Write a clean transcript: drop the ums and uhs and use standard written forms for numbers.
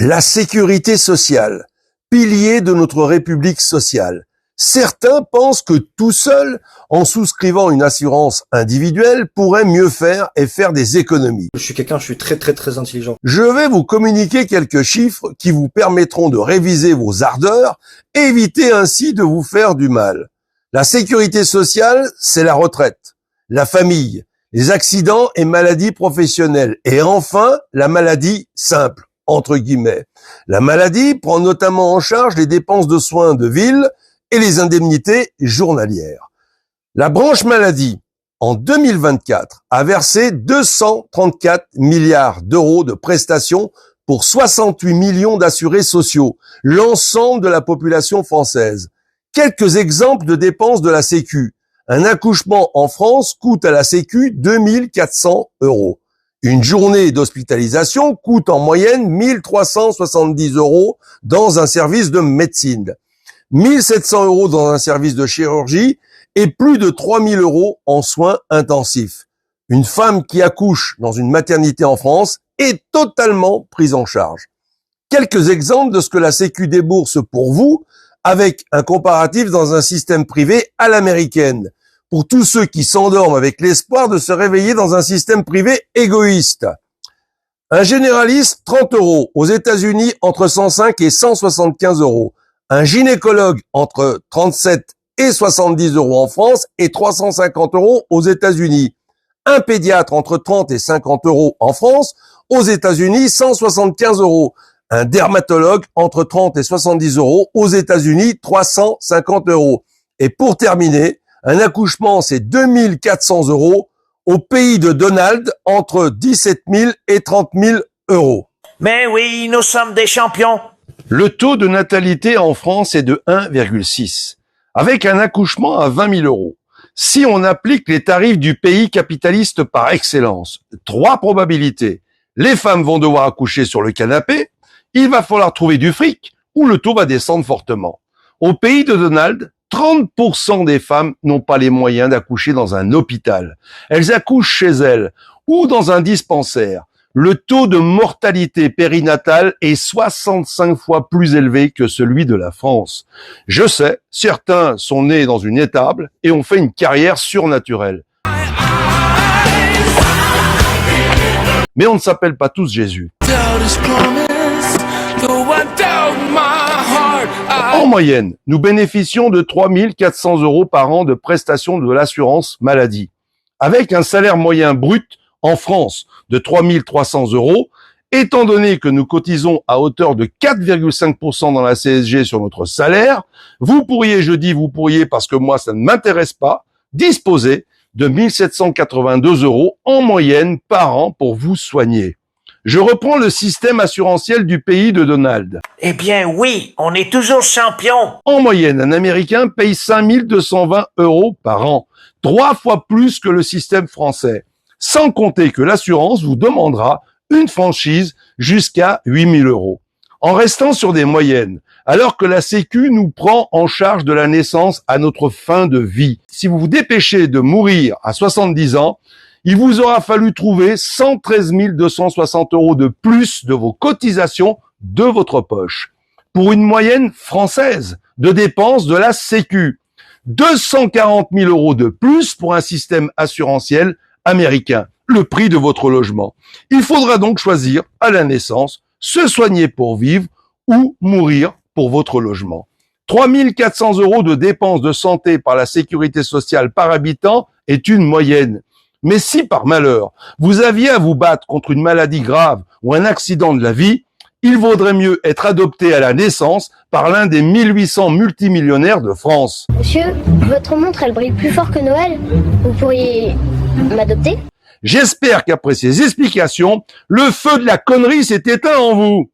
La sécurité sociale, pilier de notre République sociale. Certains pensent que tout seul, en souscrivant une assurance individuelle, pourrait mieux faire et faire des économies. Je suis très intelligent. Je vais vous communiquer quelques chiffres qui vous permettront de réviser vos ardeurs et éviter ainsi de vous faire du mal. La sécurité sociale, c'est la retraite, la famille, les accidents et maladies professionnelles et enfin la maladie simple, entre guillemets. La maladie prend notamment en charge les dépenses de soins de ville et les indemnités journalières. La branche maladie, en 2024, a versé 234 milliards d'euros de prestations pour 68 millions d'assurés sociaux, l'ensemble de la population française. Quelques exemples de dépenses de la Sécu. Un accouchement en France coûte à la Sécu 2400 euros. Une journée d'hospitalisation coûte en moyenne 1370 euros dans un service de médecine, 1700 euros dans un service de chirurgie et plus de 3000 euros en soins intensifs. Une femme qui accouche dans une maternité en France est totalement prise en charge. Quelques exemples de ce que la Sécu débourse pour vous avec un comparatif dans un système privé à l'américaine, pour tous ceux qui s'endorment avec l'espoir de se réveiller dans un système privé égoïste. Un généraliste, 30 euros. Aux États-Unis, entre 105 et 175 euros. Un gynécologue, entre 37 et 70 euros en France et 350 euros aux États-Unis. Un pédiatre, entre 30 et 50 euros en France. Aux États-Unis, 175 euros. Un dermatologue, entre 30 et 70 euros. Aux États-Unis, 350 euros. Et pour terminer, un accouchement, c'est 2400 euros. Au pays de Donald, entre 17 000 et 30 000 euros. Mais oui, nous sommes des champions. Le taux de natalité en France est de 1,6, avec un accouchement à 20 000 euros. Si on applique les tarifs du pays capitaliste par excellence, 3 probabilités. Les femmes vont devoir accoucher sur le canapé, il va falloir trouver du fric, ou le taux va descendre fortement. Au pays de Donald, 30% des femmes n'ont pas les moyens d'accoucher dans un hôpital. Elles accouchent chez elles ou dans un dispensaire. Le taux de mortalité périnatale est 65 fois plus élevé que celui de la France. Je sais, certains sont nés dans une étable et ont fait une carrière surnaturelle. Mais on ne s'appelle pas tous Jésus. En moyenne, nous bénéficions de 3 400 euros par an de prestations de l'assurance maladie. Avec un salaire moyen brut en France de 3 300 euros, étant donné que nous cotisons à hauteur de 4,5% dans la CSG sur notre salaire, vous pourriez, je dis vous pourriez parce que moi ça ne m'intéresse pas, disposer de 1782 euros en moyenne par an pour vous soigner. Je reprends le système assurantiel du pays de Donald. Eh bien oui, on est toujours champion. En moyenne, un Américain paye 5 220 euros par an, 3 fois plus que le système français. Sans compter que l'assurance vous demandera une franchise jusqu'à 8 000 euros. En restant sur des moyennes, alors que la Sécu nous prend en charge de la naissance à notre fin de vie. Si vous vous dépêchez de mourir à 70 ans, il vous aura fallu trouver 113 260 euros de plus de vos cotisations de votre poche. Pour une moyenne française de dépenses de la Sécu. 240 000 euros de plus pour un système assurantiel américain. Le prix de votre logement. Il faudra donc choisir à la naissance, se soigner pour vivre ou mourir pour votre logement. 3 400 euros de dépenses de santé par la sécurité sociale par habitant est une moyenne. Mais si par malheur, vous aviez à vous battre contre une maladie grave ou un accident de la vie, il vaudrait mieux être adopté à la naissance par l'un des 1800 multimillionnaires de France. Monsieur, votre montre, elle brille plus fort que Noël. Vous pourriez m'adopter ? J'espère qu'après ces explications, le feu de la connerie s'est éteint en vous.